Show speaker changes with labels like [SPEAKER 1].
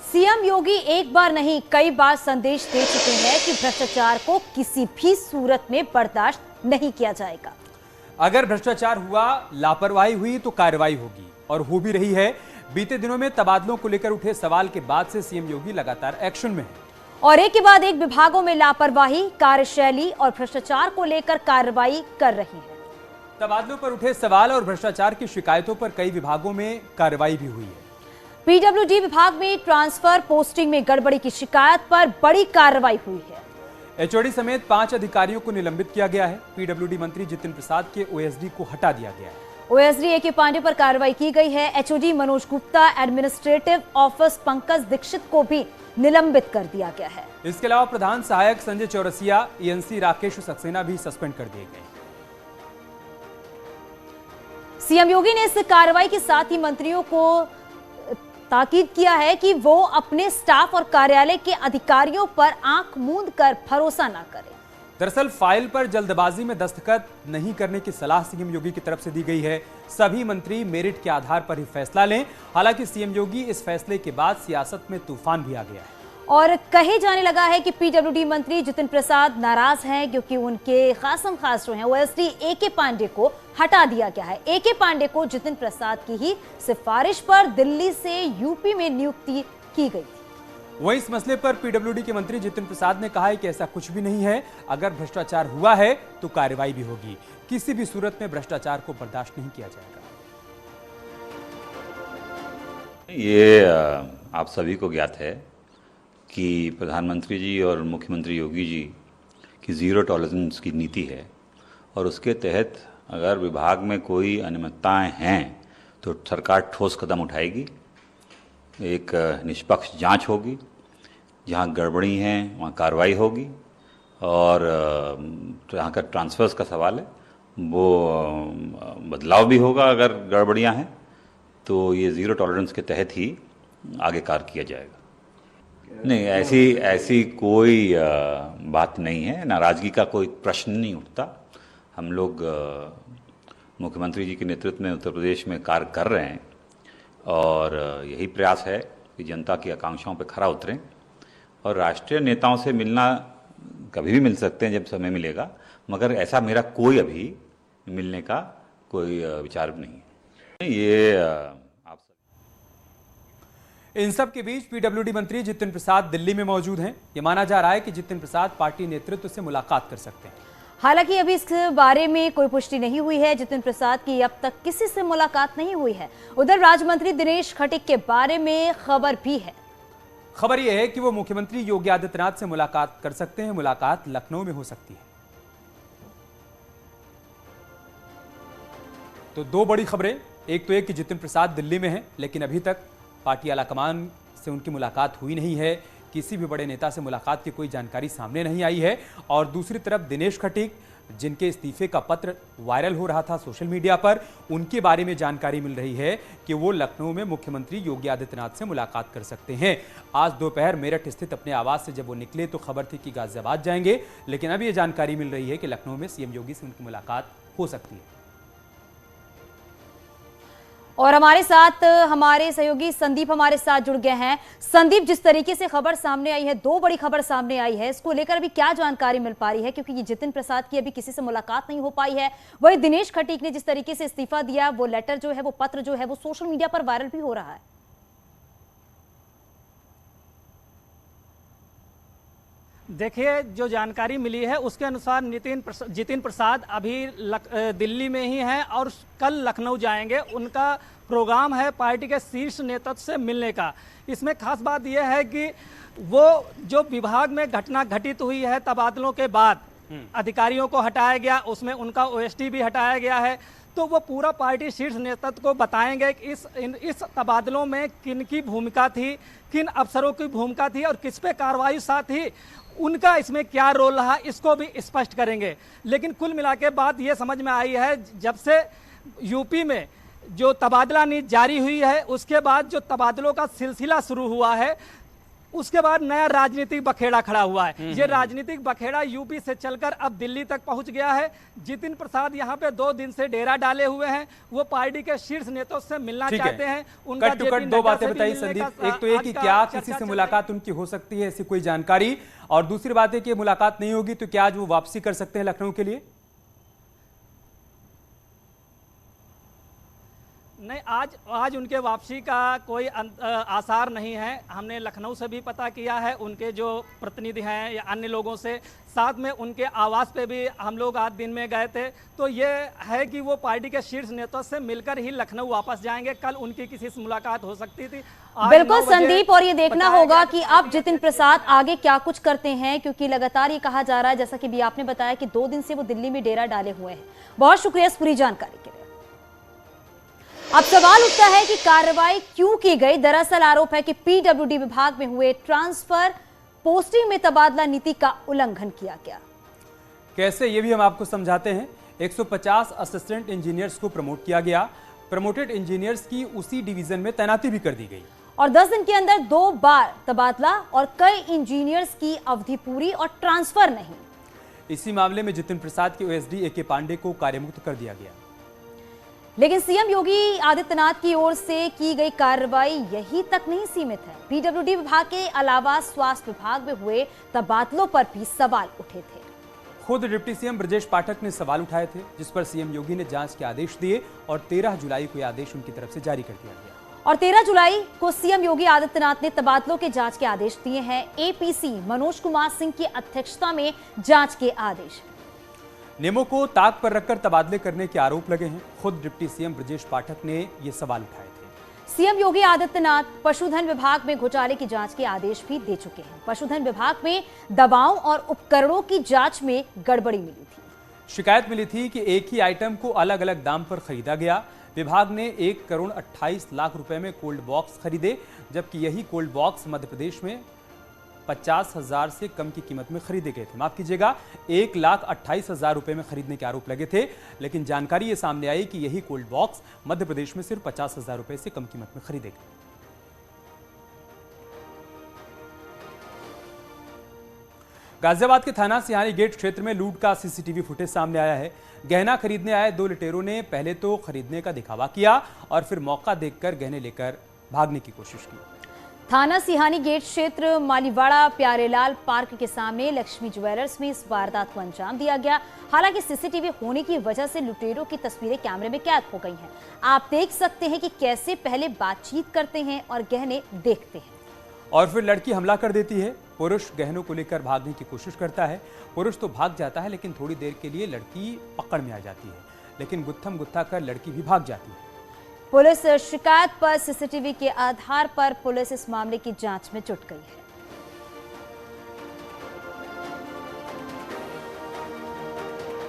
[SPEAKER 1] CM योगी एक बार नहीं कई बार संदेश दे चुके हैं कि भ्रष्टाचार को किसी भी सूरत में बर्दाश्त नहीं किया जाएगा।
[SPEAKER 2] अगर भ्रष्टाचार हुआ, लापरवाही हुई तो कार्रवाई होगी और हो भी रही है। बीते दिनों में तबादलों को लेकर उठे सवाल के बाद से सीएम योगी लगातार एक्शन में है
[SPEAKER 1] और एक के बाद एक विभागों में लापरवाही, कार्यशैली और भ्रष्टाचार को लेकर कार्रवाई कर रही है।
[SPEAKER 2] तबादलों पर उठे सवाल और भ्रष्टाचार की शिकायतों पर कई विभागों में कार्रवाई भी हुई है।
[SPEAKER 1] पीडब्ल्यूडी विभाग में ट्रांसफर पोस्टिंग में गड़बड़ी की शिकायत पर बड़ी कार्रवाई हुई है।
[SPEAKER 2] एचओडी समेत 5 अधिकारियों को निलंबित किया गया है। पीडब्ल्यूडी मंत्री जितिन प्रसाद के ओएसडी को हटा दिया गया है।
[SPEAKER 1] ओएसडी ए के पांडे पर कार्रवाई की गई है। HOD Manoj Gupta, administrative office Pankaj Dikshit को भी निलंबित कर दिया गया है।
[SPEAKER 2] इसके अलावा प्रधान सहायक संजय चौरसिया, ईएनसी राकेश सक्सेना भी सस्पेंड कर दिए गए।
[SPEAKER 1] सीएम योगी ने इस कार्रवाई के साथ ही मंत्रियों को ताकीद किया है कि वो अपने स्टाफ और कार्यालय के अधिकारियों पर आंख मूंद कर भरोसा न करें।
[SPEAKER 2] दरअसल फाइल पर जल्दबाजी में दस्तखत नहीं करने की सलाह सीएम योगी की तरफ से दी गई है। सभी मंत्री मेरिट के आधार पर ही फैसला लें। हालांकि सीएम योगी इस फैसले के बाद सियासत में तूफान भी आ गया है
[SPEAKER 1] और कहे जाने लगा है कि पीडब्ल्यूडी मंत्री जितिन प्रसाद नाराज हैं क्योंकि उनके खासम खास जो हैं ओएसडी ए के पांडे को हटा दिया गया है। ए के पांडे को जितिन प्रसाद की ही सिफारिश पर दिल्ली से यूपी में नियुक्ति की गई थी।
[SPEAKER 2] वहीं इस मसले पर पीडब्ल्यूडी के मंत्री जितिन प्रसाद ने कहा है कि ऐसा कुछ भी नहीं है। अगर भ्रष्टाचार हुआ है तो कार्रवाई भी होगी। किसी भी सूरत में भ्रष्टाचार को बर्दाश्त नहीं किया जाएगा।
[SPEAKER 3] ये आप सभी को ज्ञात है कि प्रधानमंत्री जी और मुख्यमंत्री योगी जी की ज़ीरो टॉलरेंस की नीति है और उसके तहत अगर विभाग में कोई अनियमितताएं हैं तो सरकार ठोस कदम उठाएगी। एक निष्पक्ष जांच होगी, जहां गड़बड़ी हैं वहां कार्रवाई होगी और जहाँ का ट्रांसफर्स का सवाल है वो बदलाव भी होगा। अगर गड़बड़ियां हैं तो ये ज़ीरो टॉलरेंस के तहत ही आगे कार्य किया जाएगा। नहीं, ऐसी कोई बात नहीं है। नाराज़गी का कोई प्रश्न नहीं उठता। हम लोग मुख्यमंत्री जी के नेतृत्व में उत्तर प्रदेश में कार्य कर रहे हैं और यही प्रयास है कि जनता की आकांक्षाओं पर खरा उतरें। और राष्ट्रीय नेताओं से मिलना कभी भी मिल सकते हैं जब समय मिलेगा, मगर ऐसा मेरा कोई अभी मिलने का कोई विचार नहीं है। ये
[SPEAKER 2] इन सब के बीच पीडब्ल्यूडी मंत्री जितिन प्रसाद दिल्ली में मौजूद हैं। ये माना जा रहा है कि जितिन प्रसाद पार्टी नेतृत्व से मुलाकात कर सकते हैं।
[SPEAKER 1] हालांकि अभी इस बारे में कोई पुष्टि नहीं हुई है। जितिन प्रसाद की अब तक किसी से मुलाकात नहीं हुई है। उधर राज्य मंत्री दिनेश खटीक के बारे में खबर भी है।
[SPEAKER 2] खबर यह है कि वो मुख्यमंत्री योगी आदित्यनाथ से मुलाकात कर सकते हैं। मुलाकात लखनऊ में हो सकती है। तो दो बड़ी खबरें, एक तो एक कि जितिन प्रसाद दिल्ली में हैं, लेकिन अभी तक पार्टी आलाकमान से उनकी मुलाकात हुई नहीं है। किसी भी बड़े नेता से मुलाकात की कोई जानकारी सामने नहीं आई है। और दूसरी तरफ दिनेश खटीक, जिनके इस्तीफे का पत्र वायरल हो रहा था सोशल मीडिया पर, उनके बारे में जानकारी मिल रही है कि वो लखनऊ में मुख्यमंत्री योगी आदित्यनाथ से मुलाकात कर सकते हैं। आज दोपहर मेरठ स्थित अपने आवास से जब वो निकले तो खबर थी कि गाजियाबाद जाएंगे, लेकिन अब ये जानकारी मिल रही है कि लखनऊ में सीएम योगी से उनकी मुलाकात हो सकती है।
[SPEAKER 1] और हमारे साथ हमारे सहयोगी संदीप हमारे साथ जुड़ गए हैं। संदीप, जिस तरीके से खबर सामने आई है, दो बड़ी खबर सामने आई है, इसको लेकर अभी क्या जानकारी मिल पा रही है? क्योंकि ये जितिन प्रसाद की अभी किसी से मुलाकात नहीं हो पाई है। वही दिनेश खटीक ने जिस तरीके से इस्तीफा दिया, वो लेटर जो है, वो पत्र जो है, वो सोशल मीडिया पर वायरल भी हो रहा है।
[SPEAKER 4] देखिए, जो जानकारी मिली है उसके अनुसार जितिन प्रसाद अभी दिल्ली में ही हैं और कल लखनऊ जाएंगे। उनका प्रोग्राम है पार्टी के शीर्ष नेतृत्व से मिलने का। इसमें खास बात यह है कि वो जो विभाग में घटना घटित हुई है तबादलों के बाद, अधिकारियों को हटाया गया, उसमें उनका ओएसडी भी हटाया गया है, तो वो पूरा पार्टी शीर्ष नेतृत्व को बताएंगे कि इस तबादलों में किन की भूमिका थी, किन अफसरों की भूमिका थी और किस पे कार्रवाई, साथ ही उनका इसमें क्या रोल रहा, इसको भी स्पष्ट करेंगे। लेकिन कुल मिला के बात ये समझ में आई है, जब से यूपी में जो तबादला नीति जारी हुई है उसके बाद जो तबादलों का सिलसिला शुरू हुआ है, उसके बाद नया राजनीतिक बखेड़ा खड़ा हुआ है। ये राजनीतिक बखेड़ा यूपी से चलकर अब दिल्ली तक पहुंच गया है। जितिन प्रसाद यहाँ पे 2 दिन से डेरा डाले हुए हैं, वो पार्टी के शीर्ष नेताओं से मिलना चाहते हैं।
[SPEAKER 2] उनका कट टू कट 2 बातें बताइए संदीप। एक तो ये कि क्या किसी से मुलाकात उनकी हो सकती है, ऐसी कोई जानकारी, और दूसरी बात है कि मुलाकात नहीं होगी तो क्या आज वो वापसी कर सकते हैं लखनऊ के लिए?
[SPEAKER 4] नहीं, आज उनके वापसी का कोई आसार नहीं है। हमने लखनऊ से भी पता किया है, उनके जो प्रतिनिधि हैं या अन्य लोगों से, साथ में उनके आवास पे भी हम लोग आज दिन में गए थे। तो ये है कि वो पार्टी के शीर्ष नेताओं से मिलकर ही लखनऊ वापस जाएंगे। कल उनकी किसी से मुलाकात हो सकती थी।
[SPEAKER 1] बिल्कुल संदीप, और ये देखना होगा कि अब जितिन प्रसाद आगे क्या कुछ करते हैं, क्योंकि लगातार ये कहा जा रहा है, जैसा कि भी आपने बताया, कि 2 दिन से वो दिल्ली में डेरा डाले हुए हैं। बहुत शुक्रिया इस पूरी जानकारी के लिए। अब सवाल उठता है कि कार्रवाई क्यों की गई। दरअसल आरोप है कि पीडब्ल्यूडी विभाग में हुए ट्रांसफर पोस्टिंग में तबादला नीति का उल्लंघन किया गया।
[SPEAKER 2] कैसे, ये भी हम आपको समझाते हैं। 150 असिस्टेंट इंजीनियर्स को प्रमोट किया गया। प्रमोटेड इंजीनियर्स की उसी डिवीजन में तैनाती भी कर दी गई,
[SPEAKER 1] और 10 दिन के अंदर 2 बार तबादला, और कई इंजीनियर्स की अवधि पूरी और ट्रांसफर नहीं।
[SPEAKER 2] इसी मामले में जितिन प्रसाद के ओएसडी ए के पांडे को कार्यमुक्त कर दिया गया।
[SPEAKER 1] लेकिन सीएम योगी आदित्यनाथ की ओर से की गई कार्रवाई यही तक नहीं सीमित है। पीडब्ल्यूडी विभाग के अलावा स्वास्थ्य विभाग में हुए तबादलों पर भी सवाल उठे थे।
[SPEAKER 2] खुद डिप्टी सीएम ब्रजेश पाठक ने सवाल उठाए थे, जिस पर सीएम योगी ने जांच के आदेश दिए और 13 जुलाई को यह आदेश उनकी तरफ से जारी कर दिया गया।
[SPEAKER 1] और 13 जुलाई को सीएम योगी आदित्यनाथ ने तबादलों के जांच के आदेश दिए हैं। एपीसी मनोज कुमार सिंह की अध्यक्षता में जांच के आदेश।
[SPEAKER 2] नेमो को ताक पर रखकर तबादले करने के आरोप लगे हैं। खुद डिप्टी सीएम ब्रजेश पाठक ने ये सवाल उठाए थे।
[SPEAKER 1] सीएम योगी आदित्यनाथ पशुधन विभाग में घोटाले की जांच के आदेश भी दे चुके हैं। पशुधन विभाग में दवाओं और उपकरणों की जांच में गड़बड़ी मिली थी।
[SPEAKER 2] शिकायत मिली थी कि एक ही आइटम को अलग अलग दाम पर खरीदा गया। विभाग ने 1 करोड़ 28 लाख रुपए में कोल्ड बॉक्स खरीदे, जबकि यही कोल्ड बॉक्स मध्य प्रदेश में 50,000 से कम की कीमत में खरीदे गए थे। माफ कीजिएगा, 1,28,000 रुपए में खरीदने के आरोप लगे थे, लेकिन जानकारी ये सामने आई कि यही कोल्ड बॉक्स मध्य प्रदेश में सिर्फ 50,000 रुपए से कम कीमत में खरीदे गए। गाजियाबाद के थाना सिहानी गेट क्षेत्र में लूट का सीसीटीवी फुटेज सामने आया है। गहना खरीदने आए 2 लुटेरों ने पहले तो खरीदने का दिखावा किया और फिर मौका देखकर गहने लेकर भागने की कोशिश की।
[SPEAKER 1] थाना सिहानी गेट क्षेत्र मालीवाड़ा प्यारेलाल पार्क के सामने लक्ष्मी ज्वेलर्स में इस वारदात को अंजाम दिया गया। हालांकि सीसीटीवी होने की वजह से लुटेरों की तस्वीरें कैमरे में कैद हो गई हैं। आप देख सकते हैं कि कैसे पहले बातचीत करते हैं और गहने देखते हैं,
[SPEAKER 2] और फिर लड़की हमला कर देती है। पुरुष गहनों को लेकर भागने की कोशिश करता है। पुरुष तो भाग जाता है, लेकिन थोड़ी देर के लिए लड़की पकड़ में आ जाती है, लेकिन गुत्थम गुत्था कर लड़की भी भाग जाती है।
[SPEAKER 1] पुलिस शिकायत पर सीसीटीवी के आधार पर पुलिस इस मामले की जांच में जुट गई है।